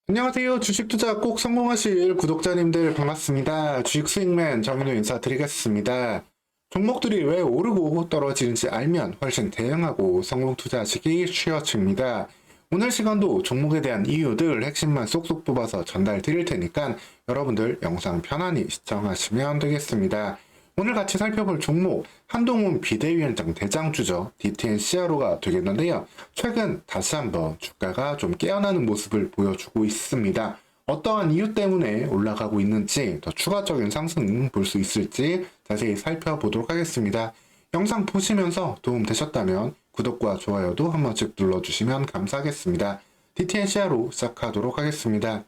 안녕하세요. 주식 투자 꼭 성공하실 구독자님들 반갑습니다. 주식 수익맨 정인호 인사드리겠습니다. 종목들이 왜 오르고 떨어지는지 알면 훨씬 대응하고 성공 투자하시기 쉬워집니다. 오늘 시간도 종목에 대한 이유들 핵심만 쏙쏙 뽑아서 전달 드릴 테니까 여러분들 영상 편안히 시청하시면 되겠습니다. 오늘 같이 살펴볼 종목 한동훈 비대위원장 대장주죠. DTNCRO가 되겠는데요. 최근 다시 한번 주가가 좀 깨어나는 모습을 보여주고 있습니다. 어떠한 이유 때문에 올라가고 있는지 더 추가적인 상승 볼 수 있을지 자세히 살펴보도록 하겠습니다. 영상 보시면서 도움 되셨다면 구독과 좋아요도 한 번씩 눌러주시면 감사하겠습니다. DTNCRO 시작하도록 하겠습니다.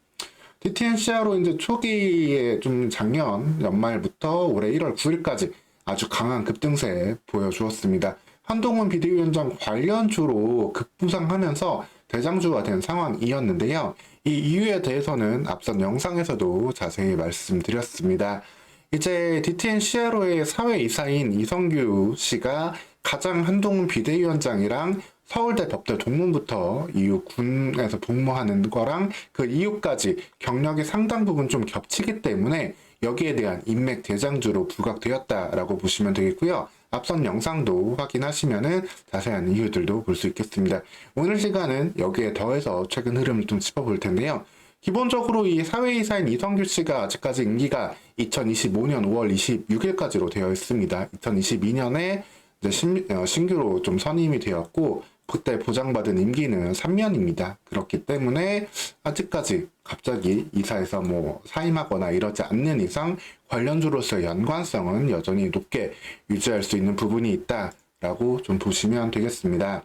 DTNCR로 이제 초기에 좀 작년 연말부터 올해 1월 9일까지 아주 강한 급등세 보여주었습니다. 한동훈 비대위원장 관련주로 급부상하면서 대장주가 된 상황이었는데요. 이 이유에 대해서는 앞선 영상에서도 자세히 말씀드렸습니다. 이제 DTNCR로의 사회이사인 이성규 씨가 가장 한동훈 비대위원장이랑 서울대 법대 동문부터 이후 군에서 복무하는 거랑 그 이후까지 경력이 상당 부분 좀 겹치기 때문에 여기에 대한 인맥 대장주로 부각되었다라고 보시면 되겠고요. 앞선 영상도 확인하시면은 자세한 이유들도 볼 수 있겠습니다. 오늘 시간은 여기에 더해서 최근 흐름을 좀 짚어볼 텐데요. 기본적으로 이 사회이사인 이성규 씨가 아직까지 임기가 2025년 5월 26일까지로 되어 있습니다. 2022년에 이제 신규로 좀 선임이 되었고 그때 보장받은 임기는 3년입니다. 그렇기 때문에 아직까지 갑자기 이사에서 뭐 사임하거나 이러지 않는 이상 관련주로서의 연관성은 여전히 높게 유지할 수 있는 부분이 있다라고 좀 보시면 되겠습니다.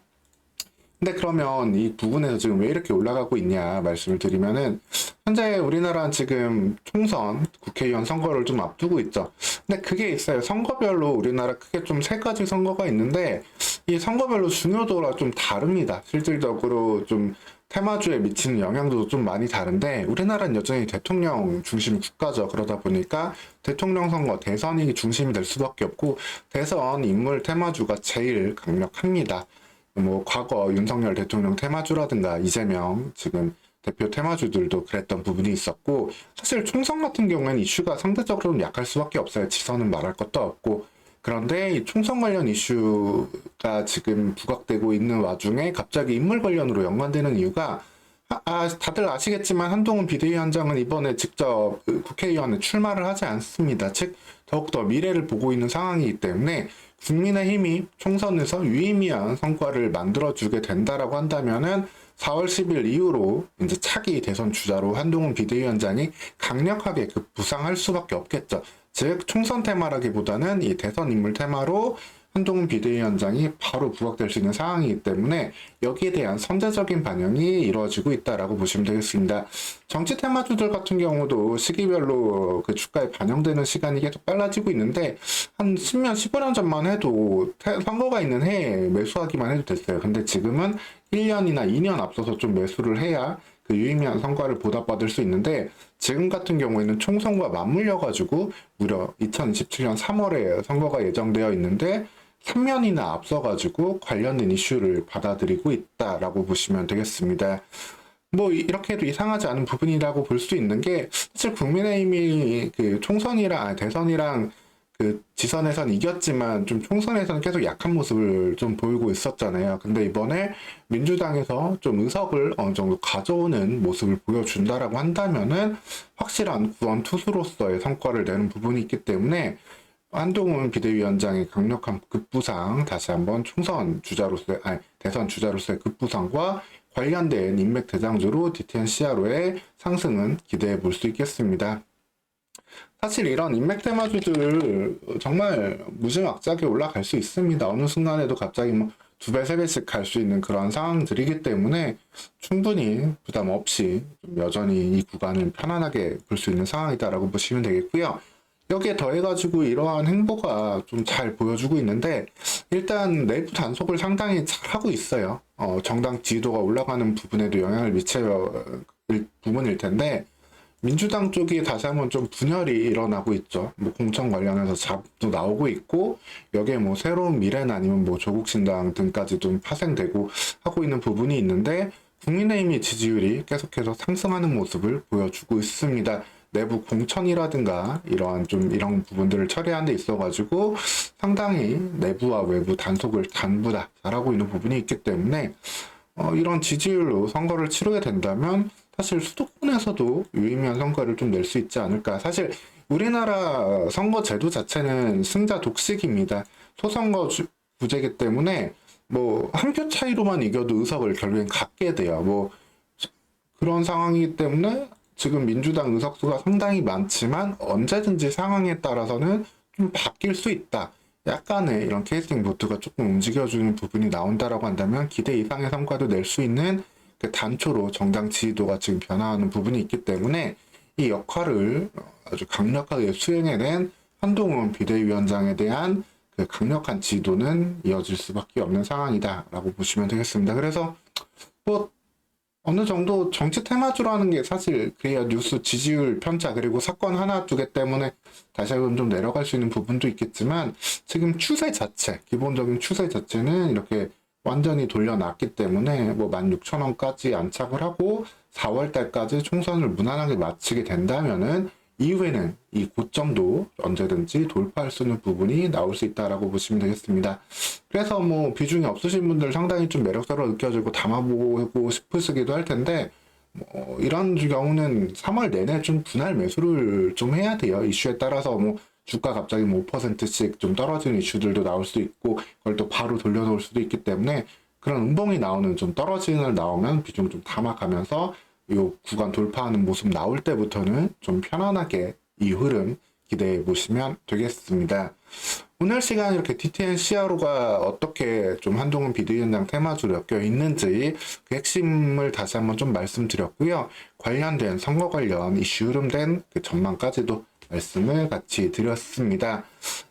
근데 그러면 이 부분에서 지금 왜 이렇게 올라가고 있냐 말씀을 드리면은 현재 우리나라는 지금 총선 국회의원 선거를 좀 앞두고 있죠. 근데 그게 있어요. 선거별로 우리나라 크게 좀 세 가지 선거가 있는데 이 선거별로 중요도가 좀 다릅니다. 실질적으로 좀 테마주에 미치는 영향도 좀 많이 다른데 우리나라는 여전히 대통령 중심 국가죠. 그러다 보니까 대통령 선거 대선이 중심이 될 수밖에 없고 대선 인물 테마주가 제일 강력합니다. 뭐 과거 윤석열 대통령 테마주라든가 이재명 지금 대표 테마주들도 그랬던 부분이 있었고 사실 총선 같은 경우에는 이슈가 상대적으로 좀 약할 수밖에 없어요. 지선은 말할 것도 없고 그런데 이 총선 관련 이슈가 지금 부각되고 있는 와중에 갑자기 인물 관련으로 연관되는 이유가 다들 아시겠지만 한동훈 비대위원장은 이번에 직접 국회의원에 출마를 하지 않습니다. 즉 더욱더 미래를 보고 있는 상황이기 때문에 국민의힘이 총선에서 유의미한 성과를 만들어주게 된다라고 한다면은 4월 10일 이후로 이제 차기 대선 주자로 한동훈 비대위원장이 강력하게 부상할 수밖에 없겠죠. 즉 총선 테마라기보다는 이 대선 인물 테마로 한동훈 비대위원장이 바로 부각될 수 있는 상황이기 때문에 여기에 대한 선제적인 반영이 이루어지고 있다라고 보시면 되겠습니다. 정치 테마주들 같은 경우도 시기별로 그 주가에 반영되는 시간이 계속 빨라지고 있는데 한 10년, 15년 전만 해도 선거가 있는 해에 매수하기만 해도 됐어요. 근데 지금은 1년이나 2년 앞서서 좀 매수를 해야 그 유의미한 성과를 보답받을 수 있는데 지금 같은 경우에는 총선과 맞물려 가지고 무려 2027년 3월에 선거가 예정되어 있는데 3년이나 앞서 가지고 관련된 이슈를 받아들이고 있다라고 보시면 되겠습니다. 뭐 이렇게 해도 이상하지 않은 부분이라고 볼 수 있는 게 사실 국민의힘이 그 총선이랑 대선이랑 그 지선에선 이겼지만 좀 총선에서는 계속 약한 모습을 좀 보이고 있었잖아요. 근데 이번에 민주당에서 좀 의석을 어느 정도 가져오는 모습을 보여준다라고 한다면은 확실한 구원 투수로서의 성과를 내는 부분이 있기 때문에 한동훈 비대위원장의 강력한 급부상, 다시 한번 총선 주자로서의, 대선 주자로서의 급부상과 관련된 인맥 대장주로 DTNCRO의 상승은 기대해 볼 수 있겠습니다. 사실 이런 인맥 테마주들 정말 무지막지하게 올라갈 수 있습니다. 어느 순간에도 갑자기 뭐 2배, 3배씩 갈 수 있는 그런 상황들이기 때문에 충분히 부담 없이 좀 여전히 이 구간을 편안하게 볼 수 있는 상황이다라고 보시면 되겠고요. 여기에 더해가지고 이러한 행보가 좀 잘 보여주고 있는데 일단 내부 단속을 상당히 잘 하고 있어요. 정당 지지도가 올라가는 부분에도 영향을 미칠 부분일 텐데 민주당 쪽이 다시 한번 좀 분열이 일어나고 있죠. 뭐 공천 관련해서 잡도 나오고 있고 여기에 뭐 새로운 미래나 아니면 뭐 조국신당 등까지 좀 파생되고 하고 있는 부분이 있는데 국민의힘의 지지율이 계속해서 상승하는 모습을 보여주고 있습니다. 내부 공천이라든가 이런 부분들을 처리하는 데 있어가지고 상당히 내부와 외부 단속을 단부다 잘하고 있는 부분이 있기 때문에 이런 지지율로 선거를 치르게 된다면 사실 수도권에서도 유의미한 성과를 좀 낼 수 있지 않을까. 사실 우리나라 선거 제도 자체는 승자 독식입니다. 소선거 구제이기 때문에 뭐 한 표 차이로만 이겨도 의석을 결국엔 갖게 돼요. 뭐 그런 상황이기 때문에 지금 민주당 의석수가 상당히 많지만 언제든지 상황에 따라서는 좀 바뀔 수 있다. 약간의 이런 캐스팅 보트가 조금 움직여주는 부분이 나온다라고 한다면 기대 이상의 성과도 낼 수 있는 그 단초로 정당 지지도가 지금 변화하는 부분이 있기 때문에 이 역할을 아주 강력하게 수행해낸 한동훈 비대위원장에 대한 그 강력한 지지도는 이어질 수밖에 없는 상황이다라고 보시면 되겠습니다. 그래서 뭐 어느 정도 정치 테마주라는 게 사실 그래야 뉴스 지지율 편차 그리고 사건 하나 두 개 때문에 다시 한번 좀 내려갈 수 있는 부분도 있겠지만 지금 추세 자체, 기본적인 추세 자체는 이렇게 완전히 돌려놨기 때문에 뭐 16,000원까지 안착을 하고 4월 달까지 총선을 무난하게 마치게 된다면은 이후에는 이 고점도 언제든지 돌파할 수 있는 부분이 나올 수 있다라고 보시면 되겠습니다. 그래서 뭐 비중이 없으신 분들 상당히 좀 매력적으로 느껴지고 담아보고 싶으시기도 할 텐데 이런 경우는 3월 내내 좀 분할 매수를 좀 해야 돼요. 이슈에 따라서 뭐 주가 갑자기 뭐 5%씩 좀 떨어지는 이슈들도 나올 수도 있고 그걸 또 바로 돌려놓을 수도 있기 때문에 그런 음봉이 나오는 좀 떨어지는 날 나오면 비중 좀 담아가면서 이 구간 돌파하는 모습 나올 때부터는 좀 편안하게 이 흐름 기대해 보시면 되겠습니다. 오늘 시간 이렇게 DTN CRO가 어떻게 좀 한동훈 비대위원장 테마주로 엮여 있는지 그 핵심을 다시 한번 좀 말씀드렸고요. 관련된 선거 관련 이슈 흐름된 그 전망까지도 말씀을 같이 드렸습니다.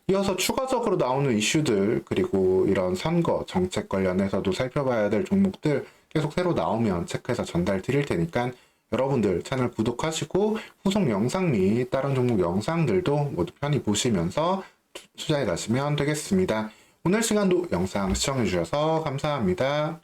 이어서 추가적으로 나오는 이슈들 그리고 이런 선거 정책 관련해서도 살펴봐야 될 종목들 계속 새로 나오면 체크해서 전달 드릴 테니까 여러분들 채널 구독하시고 후속 영상 및 다른 종목 영상들도 모두 편히 보시면서 투자해 가시면 되겠습니다. 오늘 시간도 영상 시청해 주셔서 감사합니다.